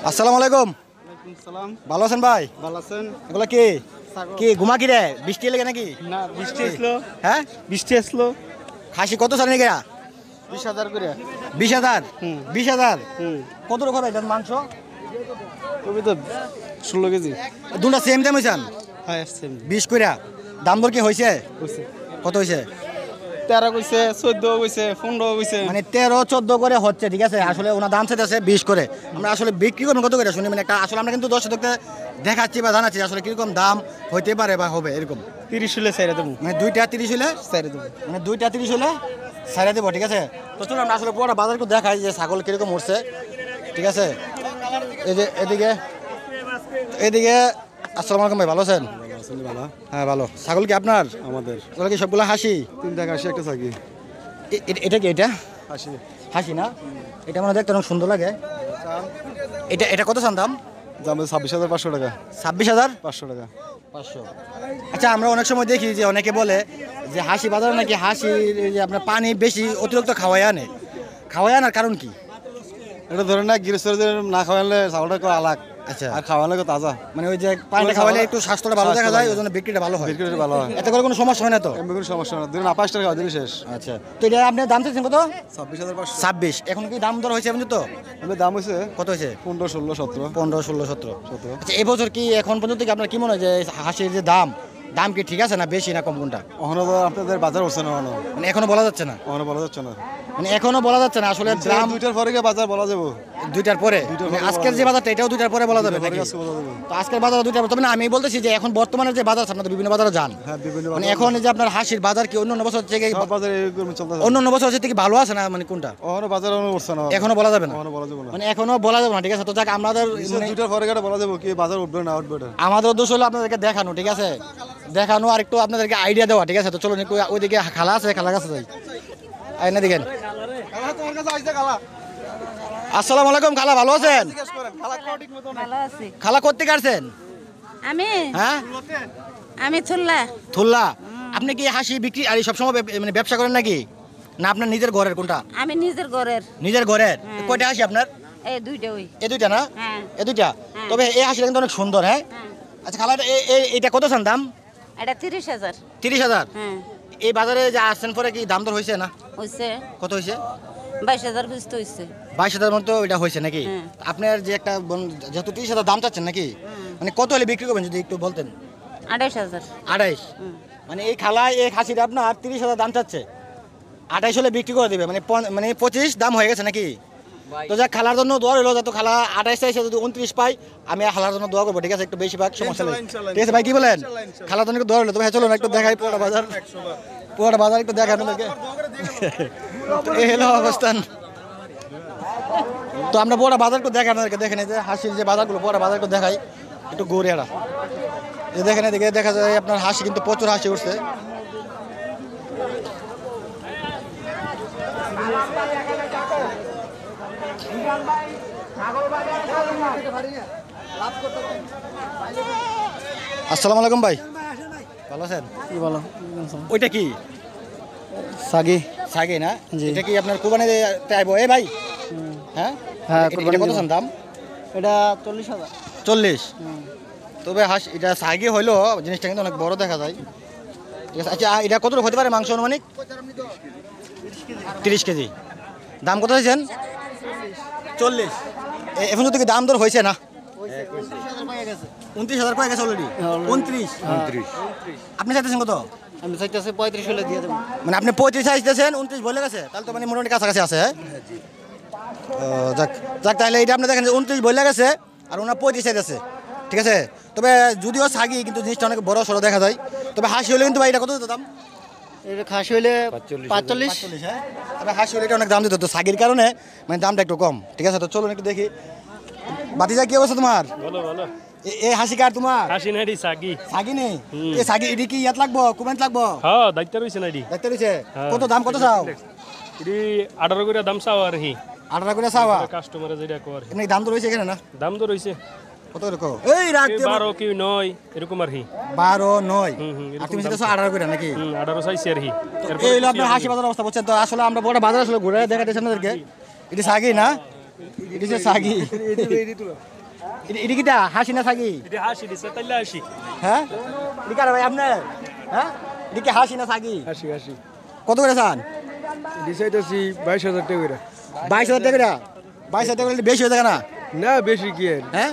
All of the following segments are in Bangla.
আসসালামু আলাইকুম। সালাম। ভালো আছেন ভাই? ভালো আছেন? এগুলো কি কি ঘুমা কি রে? বৃষ্টি লেগে নাকি? না, বৃষ্টি আসলো। হ্যাঁ, বৃষ্টি আসলো। খাসি কত চান নাকি? 20,000 করে। 20,000। হুম। 20,000 হুম। কত রকম এটার মাংস? কবি তো 16 কেজি। দুটা সেম দাম হয়েছেন? হ্যাঁ, সেম 20 কইরা। দাম দর কি হয়েছে? কইছে। কত হয়েছে? 13 কইছে, 14 কইছে, 15 কইছে। মানে 13-14 করে হচ্ছে, ঠিক আছে। আসলে ওনার দাম চাইতেছে 20 করে। আমরা আসলে বিক্রি করবো কত করে শুনি, মানে একটা আসলে আমরা কিন্তু দর্শকদের দেখাচ্ছি বা জানাচ্ছি আসলে কিরকম দাম হইতে পারে বা হবে এরকম। 30 হলে ছেড়ে দেবো। মানে দুইটা 30 হলে ছেড়ে দেবো। মানে দুইটা 30 হলে ছাড়া দেবো, ঠিক আছে। তো চলুন আমরা আসলে পুরোটা বাজার একটু দেখাই যে ছাগল কিরকম উঠছে, ঠিক আছে। এই যে এদিকে এদিকে আসসালামু আলাইকুম ভাই, ভালো আছেন? ভালো। হ্যাঁ ভালো। ছাগল কি আপনার? আমাদের ছাগল কি সবগুলো হাসি? 3 টাকা 80 একটা থাকি। এটা কি এটা 80। হাসি না? এটা মানে দেখতে অনেক সুন্দর লাগে। এটা এটা কত চান দাম? দাম 26,500 টাকা। 26,000 500 টাকা। 500। আচ্ছা, আমরা অনেক সময় দেখি যে অনেকে বলে যে হাসি বাজারে নাকি হাসির যে আপনার পানি বেশি অতিরিক্ত খাওয়াই আনার কারণ কি? এটা ধরে না গৃহস্থদের না খাওয়ালে ছাগলটা আলাগ। আচ্ছা, আর খাওয়ালে তাজা। মানে ওই যে পানিটা খাওয়ালে একটু স্বাস্থ্যটা ভালো দেখা যায়, ওই জন্য বিক্রিটা ভালো হয়। বিক্রিটা ভালো হয়। এতে করে কোনো সমস্যা হয় না তো? এমনি কোনো সমস্যা না। দিন 5 টাকা দিলে শেষ। আচ্ছা, তো এটা আপনি দাম চাইছেন কত? 26,500। 26। এখন কি দাম দর হয়েছে পর্যন্ত? এমনি দাম হয়েছে কত হয়েছে? 15, 16, 17। 15, 16, 17। 17। আচ্ছা, এবছর কি এখন পর্যন্ত কি আপনার কি মনে হয় যে হাঁসের যে দাম কি ঠিক আছে না বেশি না কম কোনটা? ওখানে তো আপনাদের বাজার উঠছে না এখনো। মানে এখনো বলা যাচ্ছে না? ওখানে বলা যাচ্ছে না। মানে এখনো বলা যাচ্ছে না আসলে দাম 2টার পরে গিয়ে বাজার বলা যাবো। 2টার পরে? দুইটার মানে পরে আজকের যে বাজারটা এটাও 2টার পরে বলা যাবে পরে নাকি? আজকে বলা যাবে। তো আজকের বাজার 2টার পরে, তবে না আমি বলতেছি যে এখন বর্তমানে যে বাজার আছে, আপনাদের বিভিন্ন বাজারে যান, হ্যাঁ, বিভিন্ন মানে বাজার। এখন এই যে আপনার হাসির বাজার কি অন্য বছর থেকে সব বাজারে এরকম চলতেছে। অন্য বছর থেকে ভালো আছে না, মানে কোনটা ওখানে বাজার এখনো উঠছে না। এখনো বলা যাবে না? ওখানে বলা যাবে না। মানে এখনো বলা যাবে না, ঠিক আছে। তো যাক, আমাদের মানে 2টার পরে গিয়ে বলা যাবে কি বাজার উঠবে না উঠবে না। আমাদের উদ্দেশ্য হলো আপনাদেরকে দেখানো, ঠিক আছে, দেখানো আর একটু আপনাদেরকে আইডিয়া দেওয়া, ঠিক আছে। তো চলুন একটু ওইদিকে খালা আছে, খালা কাছে যাই। আইনা দেখেন। তোমার কাছে আইছে খালা। আসসালামু আলাইকুম খালা, ভালো আছেন? ভালো আছি। খালা কোথা থেকে আসছেন? আমি হ্যাঁ, আমি থুল্লা। থুল্লা। আপনি কি হাসি বিক্রি আর সবসময় মানে ব্যবসা করেন নাকি, না আপনার নিজের ঘরের কোনটা? আমি নিজের ঘরের। নিজের ঘরের। হ্যাঁ। কয়টা হাসি আপনার? এই দুইটা ওই। এই দুইটা না? হ্যাঁ। এই দুইটা। হ্যাঁ। তবে এই হাসিটা কিন্তু অনেক সুন্দর। হ্যাঁ, হ্যাঁ। আচ্ছা খালা, এটা কত চান দাম? এটা 30,000। 30,000। হ্যাঁ, এই বাজারে যে আসছেন পরে কি দাম দর হয়েছে না? হইছে কত হয়েছে? 22,000 কিস্তি হইছে। 22,000 মতো এটা হয়েছে নাকি? হ্যাঁ। আপনার যে একটা যেহেতু 30,000 দাম চাচ্ছেন নাকি, মানে কত হলে বিক্রি করবেন যদি একটু বলতেন? 28,000। 28। মানে এই খালায় এই খাসিটা আপনার 30,000 দাম চাচ্ছে, 28 হলে বিক্রি করে দিবে, মানে মানে 25 দাম হয়ে গেছে নাকি? তো যাক, খালার জন্য দোয়া রইলো, যাতে খালা 28 চাইছে, যদি 29 পাই আমি খালার জন্য দোয়া করবো, ঠিক আছে। একটু বেশিরভাগ সমস্যা নেই, ঠিক আছে ভাই, কি বলেন? খালার জন্য একটু দোয়া রইলো। তো ভাই চলুন একটু দেখাই পুরোটা বাজার একটু দেখানো লাগে। এই হলো অবস্থান। তো আমরা বড় বাজার একটু দেখানো দেখেন, এই যে হাসির যে বাজারগুলো বড় বাজার একটু দেখাই একটু ঘুরে এরা। এই দেখেন, এদিকে দেখা যায় আপনার হাসি কিন্তু প্রচুর হাসি উঠছে। আসসালামু আলাইকুম ভাই, ভালো আছেন? কি বলো? ওইটা কি সাগি। সাগে না? জি। এটা কি আপনার কোরবানিতে আইবো? এই ভাই, হ্যাঁ হ্যাঁ, এটা কত চান দাম? এটা 40,000। 40। তবে হাঁস এটা সাগে হইলো জিনিসটা কিন্তু অনেক বড় দেখা যায়, ঠিক আছে। আচ্ছা, এটা কত হতে পারে মাংস অনুমানিক? 30 কেজি। দাম কত চাইছেন? 40। এখন যদি দাম দর হয়েছে না? 29,000 কয়ে গেছে অলরেডি। 29। আপনি চাইতেছেন কত? আমি চাইতেছি 35 হলে দিয়ে দেবো। মানে আপনি 35 চাইতেছেন, 29 বলে গেছে, তাহলে তো মানে মোটামুটি কাছাকাছি আছে। হ্যাঁ, যাক যাক, তাহলে এটা আপনি দেখেন 29 বলে গেছে আর ওনার 35 চাইতেছে, ঠিক আছে। তবে যদিও সাগি কিন্তু জিনিসটা অনেক বড় সড়ো দেখা যায়। তবে হাসি হলে কিন্তু ভাই এটা কত দিত দাম? এটা খাসি হলে 45। 45। হ্যাঁ, তবে হাসি হলে এটা অনেক দাম দিত, তো সাগির কারণে মানে দামটা একটু কম, ঠিক আছে। তো চলুন একটু দেখি। বাতিজা কি অবস্থা তোমার? বলো বলো। এই হাসি কার তোমার? হাসি নাইডি সাগি। সাগি নেই? এই সাগি এটি কি ইয়াত লাগবো, কুমেন্ট লাগবো? হ্যাঁ, দায়িত্ব রয়েছে নাইডি। দেখতে রয়েছে। হ্যাঁ। কত দাম কত চাও? এটি 18 করে দাম চাও আর হি 18 করে চাওয়া? কাস্টমারে যেটা কর এমনি দাম তো রয়েছে এখানে না? দাম তো রয়েছে কত রকম? এই রাত 12 কি 9 এরকম আর হি 12, 9। এরকম আর তুমি দাম। সেটা 18 করে নাকি? 18 চাইছে আর হি। এই হলো আপনার হাসি বাজার অবস্থা, বুঝছেন তো। আসলে আমরা বড় বাজার আসলে ঘুরে দেখাতেছি আপনাদেরকে। এটি সাগি না? এটা হচ্ছে সাগি এটা কিটা হাসি না সাগি এটা হাসি দিছে তাইলে হাসি হ্যাঁ এটা কার ভাই আপনার হ্যাঁ এটা কি হাসি না সাগি হাসি হাসি কত করে চান দিছাইতেছি 22,000 টাকা করে 22,000 টাকা 22,000 টাকা হলে বেশি হয়ে যায় না না বেশি কি আর হ্যাঁ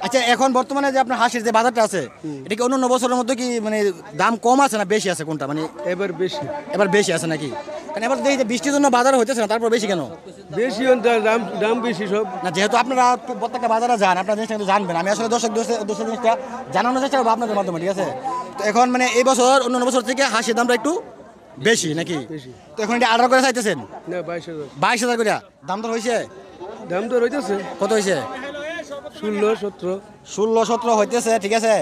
আচ্ছা এখন বর্তমানে যে আপনার হাসির যে বাজারটা আছে এটা কি অন্য বছরের মধ্যে কি মানে দাম কম আছে না বেশি আছে কোনটা মানে এবার বেশি এবার বেশি আছে নাকি কারণ এবার দেখি যে বৃষ্টির জন্য বাজার হইতেছে না তারপর বেশি কেন বেশি দাম দাম বেশি সব না যেহেতু আপনারা প্রত্যেকটা বাজারে যান আপনারা জিনিসটা কিন্তু জানবেন আমি আসলে দর্শক দোষের জিনিসটা জানানোর চেষ্টা করবো আপনাদের মাধ্যমে ঠিক আছে তো এখন মানে এই বছর অন্য বছর থেকে হাসির দামটা একটু বেশি নাকি তো এখন এটা অর্ডার করে চাইতেছেন না 22,000 22,000 করে দাম তো হয়েছে দাম তো রইতেছে কত হয়েছে 16-17 16-17 হইতেছে ঠিক আছে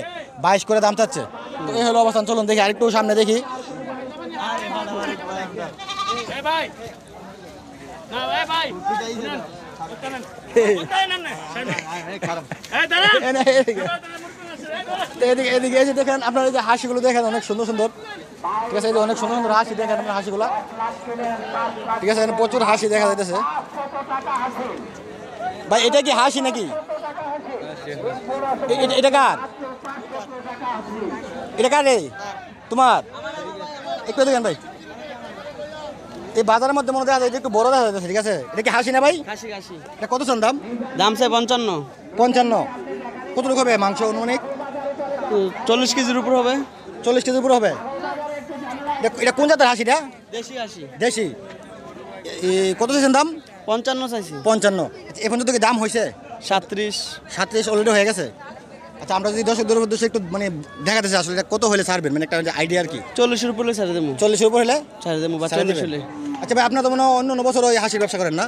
22 করে দাম চাচ্ছে তো এই হলো অবস্থান চলুন দেখি আরেকটু সামনে দেখি ভাই না ভাই এদিকে এদিকে এসে দেখেন আপনার এই যে হাসিগুলো দেখেন অনেক সুন্দর সুন্দর ঠিক আছে এই যে অনেক সুন্দর সুন্দর হাসি দেখেন আপনার হাসিগুলা ঠিক আছে এখানে প্রচুর হাসি দেখা যাইতেছে ভাই এটা কি হাসি নাকি এটা কার এটা কার রে তোমার একটু দেখেন ভাই এই বাজারের মধ্যে মনে দেখা যায় এটা একটু বড় দেখা যাচ্ছে ঠিক আছে এটা কি হাসি না ভাই হাসি হাসি এটা কত চান দাম দাম চাই 55 55 কতটুকু হবে মাংস অনুমানিক 40 কেজির উপর হবে 40 কেজির উপর হবে এটা কোন জাতের হাসিটা দেশি হাসি দেশি কত চাইছেন দাম 55 চাইছি 55 এখন তো কি দাম হয়েছে 37 অলরেডি হয়ে গেছে আচ্ছা আমরা যদি দর্শকদের উদ্দেশ্যে একটু মানে দেখাতে চাই আসলে এটা কত হলে ছাড়বেন মানে একটা আইডিয়া আর কি 40 এর উপর ছাড়ে দেবো 40 এর উপর হলে ছাড়ে দেবো বা ছাড়ে 40 দেবেন। হলে আচ্ছা ভাই আপনার তো মনে হয় অন্য বছর ওই হাসির ব্যবসা করেন না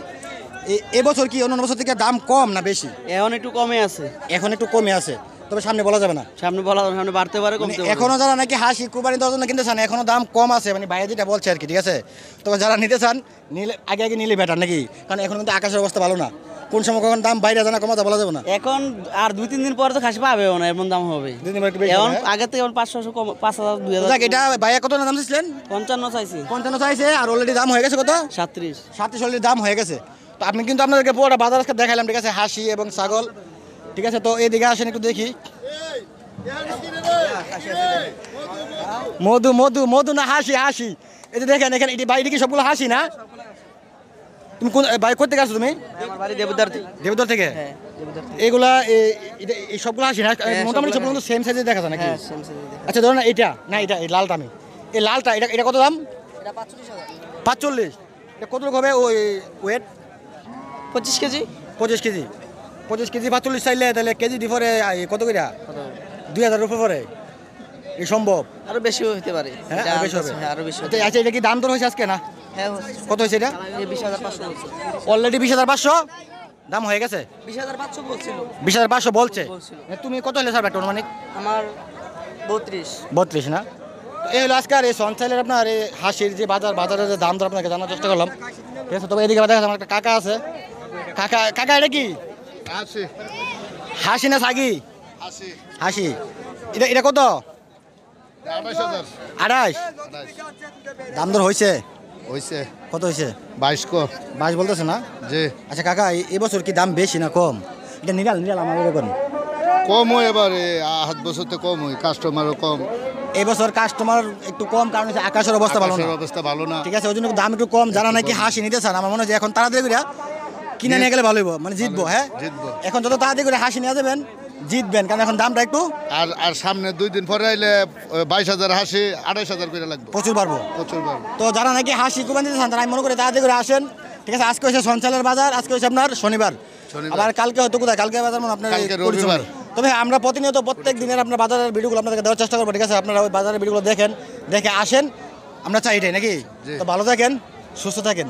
এবছর কি অন্য বছর থেকে দাম কম না বেশি এখন একটু কমে আছে এখন একটু কমে আছে তবে সামনে বলা যাবে না সামনে বলা সামনে বাড়তে পারে মানে কমতে পারে এখনো যারা নাকি হাসি কুরবানি দেওয়ার জন্য কিনতে চান এখনো দাম কম আছে মানে বাইরে যেটা বলছে আর কি ঠিক আছে তবে যারা নিতে চান নিলে আগে আগে নিলে বেটার নাকি কারণ এখন কিন্তু আকাশের অবস্থা ভালো না কোন সময় কখন দাম বাইরে জানা কমাতে বলা যাবে না এখন আর 2-3 দিন পরে তো খাসি পাবে না এমন দাম হবে দুদিন একটু বেশি এখন হবে, হ্যাঁ? আগে থেকে 500 কম 5,000 তো 2,000 যাক, এটা ভাইয়া কত না দাম দিচ্ছিলেন 55 চাইছি 55 চাইছে আর অলরেডি দাম হয়ে গেছে কত 37 37 অলরেডি দাম হয়ে গেছে তো আপনি কিন্তু আপনাদেরকে পুরোটা বাজার আজকে দেখাইলাম ঠিক আছে হাসি এবং ছাগল ঠিক আছে তো এইদিকে আসেন একটু দেখি মধু মধু মধু না হাসি হাসি এই যে দেখেন এখানে এটি বাইরে কি সবগুলো হাসি না তুমি কোন ভাই কোথা থেকে আসছো তুমি আমার বাড়ি দেবদার দেবদর থেকে হ্যাঁ দেবদার এইগুলা এই সবগুলো হাসি না মোটামুটি সবগুলো কিন্তু সেম সাইজে দেখা যায় নাকি হ্যাঁ সেম সেম আচ্ছা ধরুন না এটা না এটা এই লালটা আমি এই লালটা এটা কত দাম এটা 45,000 45 এটা কতটুকু হবে ওই ওয়েট 25 কেজি 25 কেজি 45 চাইলে তাহলে কেজি দিফরে কত করে 2,000 উপরে পরে এই সম্ভব আরো বেশি হতে পারে হ্যাঁ এটা আরো বেশি হবে হ্যাঁ আরো বেশি আচ্ছা, আচ্ছা এটা কি দাম দর হয়েছে আজকে না হ্যাঁ কত হয়েছে এটা এই 20,500 বলছে অলরেডি 20,500 দাম হয়ে গেছে 20,500 বলছিল 20,500 বলছে বলছিল। তুমি কত হলে স্যার একটা মানে আমার 32 32 না তো এই হলো আজকে আর এই সঞ্চালের আপনার এই হাসির যে বাজারের যে দাম দর আপনাকে জানার চেষ্টা করলাম ঠিক আছে তবে এদিকে দেখা যাচ্ছে আমার একটা কাকা আছে কাকা কাকা এটা কি হাসি হাসি না সাগি হাসি হাসি এটা কত 28,000 28 দাম দর হয়েছে হইছে কত হয়েছে 22 কো 22 বলতেছে না জি আচ্ছা কাকা এই বছর কি দাম বেশি না কম এটা নিরাল আমার এরকম কম হয় এবার হাত বছরতে কম হয় কাস্টমারও কম এই বছর কাস্টমার একটু কম কারণ হচ্ছে আকাশের অবস্থা ভালো না আকাশের অবস্থা ভালো না ঠিক আছে ওই জন্য দাম একটু কম যারা নাকি হাসি নিতে চান আমার মনে হয় যে এখন তাড়াতাড়ি করে কিনে নিয়ে গেলে ভালো হইব মানে জিতবো হ্যাঁ জিতবো। এখন যত তাড়াতাড়ি করে হাসি নিয়ে যাবেন জিতবেন কারণ এখন দামটা একটু আর সামনে 2 দিন পরে আইলে 22,000 হাসি 28,000 করে লাগবে প্রচুর পারবো প্রচুর বার তো যারা নাকি হাসি কুরবানি দিতে চান তারা আমি মনে করি তাড়াতাড়ি করে আসেন ঠিক আছে আজকে হচ্ছে সঞ্চালের বাজার আজকে হচ্ছে আপনার শনিবার আবার কালকে হয়তো কোথায় কালকে বাজার মানে আপনার কালকে এই পরিশ্রম। রবিবার। তবে হ্যাঁ, আমরা প্রতিনিয়ত প্রত্যেক দিনের আপনার বাজারের ভিডিওগুলো আপনাদেরকে দেওয়ার চেষ্টা করবো ঠিক আছে আপনারা ওই বাজারের ভিডিওগুলো দেখেন দেখে আসেন আমরা চাই এটাই নাকি জি। তো ভালো থাকেন সুস্থ থাকেন